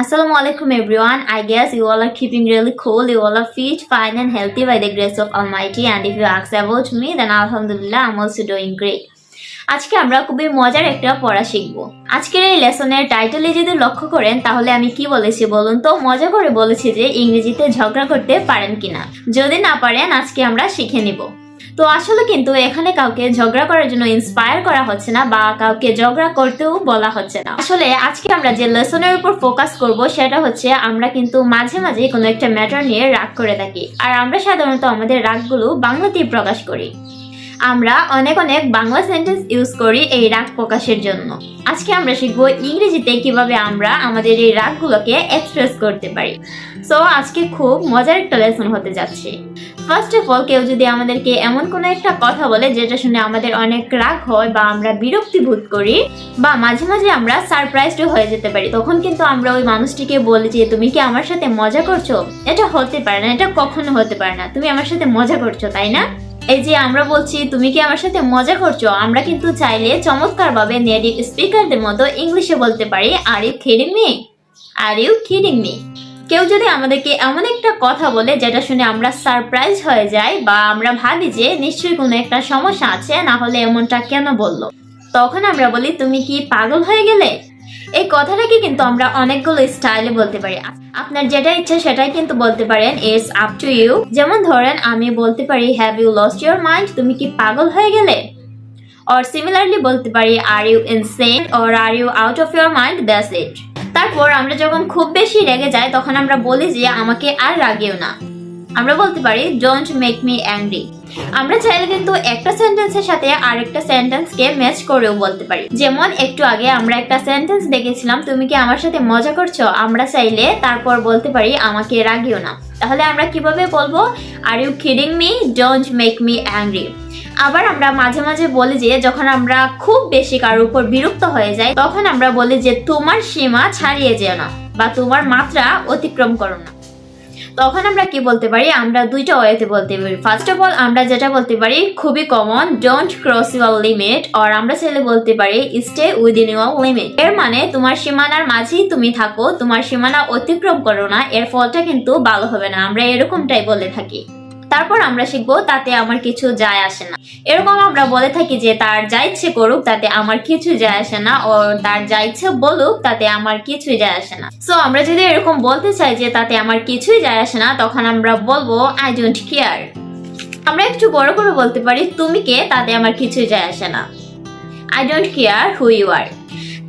Assalamu alaikum everyone. I guess you all are keeping really cool. You all are fit, fine and healthy by the grace of Almighty. And if you ask about me, then Alhamdulillah, I'm also doing great. আজকে আমরা খুবই মজার একটা পড়া শিখব। আজকের এই লেসনের টাইটেলে যদি লক্ষ্য করেন তাহলে আমি কি বলেছি বলুন তো? মজা করে বলেছি যে ইংরেজিতে ঝগড়া করতে পারেন কিনা। যদি না পারেন আজকে আমরা শিখে নিব। তো আসলে কিন্তু এখানে কাউকে ঝগড়া করার জন্য ইন্সপায়ার করা হচ্ছে না বা কাউকে ঝগড়া করতেও বলা হচ্ছে না। আসলে আজকে আমরা যে লেসনের উপর ফোকাস করব সেটা হচ্ছে আমরা কিন্তু মাঝে মাঝে কোনো একটা ম্যাটার নিয়ে রাগ করে থাকি, আর আমরা সাধারণত আমাদের রাগগুলো বাংলাতেই প্রকাশ করি। আমরা অনেক বাংলা সেন্টেন্স ইউজ করি এই রাগ প্রকাশের জন্য। আজকে আমরা শিখবো ইংরেজিতে কিভাবে আমরা আমাদের এই রাগগুলোকে এক্সপ্রেস করতে পারি। সো আজকে খুব মজার একটা লেসন হতে যাচ্ছে। ফার্স্ট অফ অল, কেউ যদি আমাদেরকে এমন কোনো একটা কথা বলে যেটা শুনে আমাদের অনেক রাগ হয় বা আমরা বিরক্তি বোধ করি বা মাঝে মাঝে আমরা সারপ্রাইজড হয়ে যেতে পারি, তখন কিন্তু আমরা ওই মানুষটিকে বলি যে তুমি কি আমার সাথে মজা করছো? এটা হতে পারে না, এটা কখনো হতে পারে না, তুমি আমার সাথে মজা করছো, তাই না? এই যে আমরা বলছি তুমি কি আমার সাথে মজা করছো, আমরা কিন্তু চাইলে চমৎকার ভাবে নেটিভ স্পিকারদের মতো ইংলিশে বলতে পারি are you kidding me, are you kidding me. কেউ যদি আমাদেরকে এমন একটা কথা বলে যেটা শুনে আমরা সারপ্রাইজ হয়ে যাই বা আমরা ভাবি যে নিশ্চয়ই কোনো একটা সমস্যা আছে, না হলে এমনটা কেন বললো, তখন আমরা বলি তুমি কি পাগল হয়ে গেলে। এই কথাটাকে কিন্তু আমরা অনেকগুলো স্টাইলে বলতে পারি। আপনার যেটা ইচ্ছা সেটাই কিন্তু বলতে পারেন, ইটস আপ টু ইউ। যেমন ধরেন আমি বলতে পারি have you lost your mind, তুমি কি পাগল হয়ে গেলে। অর সিমিলারলি বলতে পারি are you insane or are you out of your mind, that's it. তারপর আমরা যখন খুব বেশি রেগে যাই তখন আমরা বলি যে আমাকে আর রাগিও না। আমরা বলতে পারি ডোন্ট মেক মি অ্যাংরি। আমরা চাইলে কিন্তু একটা সেন্টেন্সের সাথে আরেকটা সেন্টেন্সকে ম্যাচ করেও বলতে পারি। যেমন একটু আগে আমরা একটা সেন্টেন্স দেখেছিলাম তুমি কি আমার সাথে মজা করছো, আমরা চাইলে তারপর বলতে পারি আমাকে রাগিও না। তাহলে আমরা কিভাবে বলবো? Are you kidding me, don't make me angry. আবার আমরা মাঝে মাঝে বলি যে যখন আমরা খুব বেশি কারোর উপর বিরক্ত হয়ে যাই তখন আমরা বলি যে তোমার সীমা ছাড়িয়ে যেও না বা তোমার মাত্রা অতিক্রম করো না। তখন আমরা কি বলতে পারি? আমরা দুইটা ওয়েতে বলতে পারি। ফার্স্ট অফ অল আমরা যেটা বলতে পারি খুবই common, don't cross your limit, আর আমরা চাইলে বলতে পারি স্টে উইদিন ইউর লিমিট। এর মানে তোমার সীমানার মাঝেই তুমি থাকো, তোমার সীমানা অতিক্রম করো না, এর ফলটা কিন্তু ভালো হবে না। আমরা এরকমটাই বলে থাকি। তারপর আমরা শিখবো তাতে আমার কিছু যায় আসে না। এরকম আমরা বলে থাকি যে তার যা ইচ্ছে করুক তাতে আমার কিছু যায় আসে না, ও তার যা ইচ্ছে বলুক তাতে আমার কিছুই যায় আসে না। সো আমরা যদি এরকম বলতে চাই যে তাতে আমার কিছুই যায় আসে না, তখন আমরা বলবো আই ডোন্ট কেয়ার। আমরা একটু বড় করে বলতে পারি তুমি কে, তাতে আমার কিছুই যায় আসে না, I don't care who you are.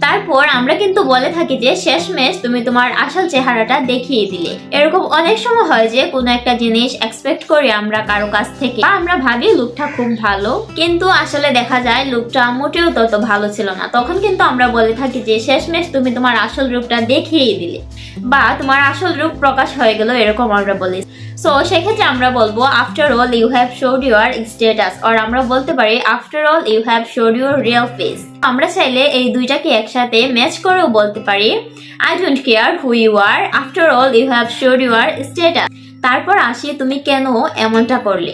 তারপর আমরা কিন্তু বলে থাকি যে শেষমেশ তুমি তোমার আসল চেহারাটা দেখিয়ে দিলে। এরকম অনেক সময় হয় যে কোনো একটা জিনিস এক্সপেক্ট করি আমরা কারো কাছ থেকে, আমরা ভাবি লোকটা খুব ভালো, কিন্তু আসলে দেখা যায় লোকটা মোটেও তত ভালো ছিল না। তখন কিন্তু আমরা বলে থাকি যে শেষমেশ তুমি তোমার আসল রূপটা দেখিয়ে দিলে বা তোমার আসল রূপ প্রকাশ হয়ে গেল, এরকম আমরা বলি। সো সেক্ষেত্রে আমরা বলবো after all you have showed your status, আর আমরা বলতে পারি after all you have showed your real face. আমরা চাইলে এই দুইটাকে একসাথে ম্যাচ করেও বলতে পারি I don't care who you are, after all you have showed your status. তারপর আসি তুমি কেন এমনটা করলে।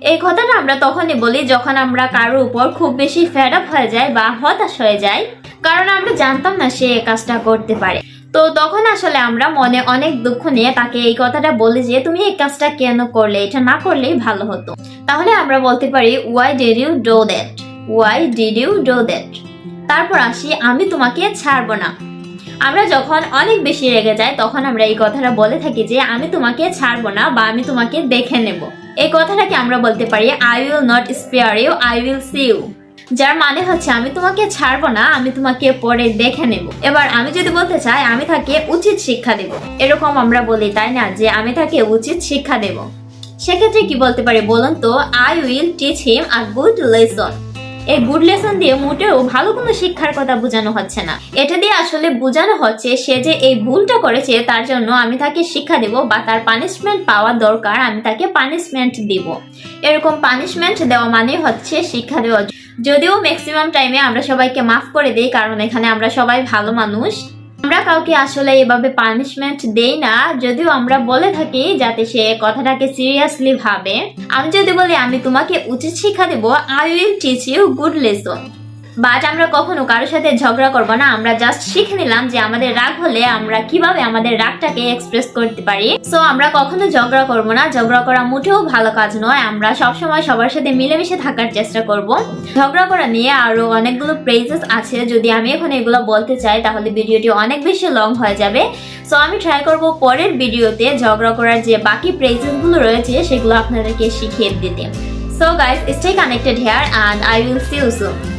এই কথাটা আমরা তখনই বলি যখন আমরা কারোর উপর খুব বেশি ফেড আপ হয়ে যায় বা হতাশ হয়ে যায়, কারণ আমরা জানতাম না সে এই কাজটা করতে পারে। তো তখন আসলে আমরা মনে অনেক দুঃখ নিয়ে তাকে এই কথাটা বলি যে তুমি এই কাজটা কেন করলে, এটা না করলেই ভালো হতো। তাহলে আমরা বলতে পারি why did you do that, why did you do that. তারপর আসি আমি তোমাকে ছাড়বো না। আমরা যখন অনেক বেশি রেগে যাই তখন আমরা এই কথাটা বলে থাকি যে আমি তোমাকে ছাড়বো না বা আমি তোমাকে দেখে নেব। এই কথাটাকে আমরা বলতে পারি I will not spare you, I will see you, যার মানে হচ্ছে আমি তোমাকে ছাড়বো না, আমি তোমাকে পরে দেখে নেব। এবার আমি যদি বলতে চাই আমি তাকে উচিত শিক্ষা দেব, এরকম আমরা বলি তাই না, যে আমি তাকে উচিত শিক্ষা দেব। সেক্ষেত্রে কি বলতে পারি বলুন তো? I will teach him a good lesson. এই গুড লেসন দিয়ে মোটেও ভালো কোনো শিক্ষার কথা বোঝানো হচ্ছে না। এটা দিয়ে আসলে বোঝানো হচ্ছে সে যে এই ভুলটা করেছে তার জন্য আমি তাকে শিক্ষা দেব বা তার পানিশমেন্ট পাওয়া দরকার, আমি তাকে পানিশমেন্ট দিব। এরকম পানিশমেন্ট দেওয়া মানে হচ্ছে শিক্ষা দেওয়া। যদিও ম্যাক্সিমাম টাইমে আমরা সবাইকে মাফ করে দিই, কারণ এখানে আমরা সবাই ভালো মানুষ। আমরা কাউকে আসলে এভাবে পানিশমেন্ট দেই না, যদিও আমরা বলে থাকি যাতে সে কথাটাকে সিরিয়াসলি ভাবে। আমি যদি বলি আমি তোমাকে উচিত শিক্ষা দেব, I will teach you good lesson, but আমরা কখনো কারোর সাথে ঝগড়া করব না। আমরা জাস্ট শিখে নিলাম যে আমাদের রাগ হলে আমরা কিভাবে আমাদের রাগটাকে এক্সপ্রেস করতে পারি। সো আমরা কখনো ঝগড়া করব না, ঝগড়া করা মোটেও ভালো কাজ নয়। আমরা সবসময় সবার সাথে মিলেমিশে থাকার চেষ্টা করব। ঝগড়া করা নিয়ে আরো অনেকগুলো প্রেজেস আছে, যদি আমি এখন এগুলো বলতে চাই তাহলে ভিডিওটি অনেক বেশি লং হয়ে যাবে। সো আমি ট্রাই করব পরের ভিডিওতে ঝগড়া করার যে বাকি প্রেজেস গুলো রয়েছে সেগুলো আপনাদেরকে শিখিয়ে দিতে। So guys, stay connected here and I will see you soon.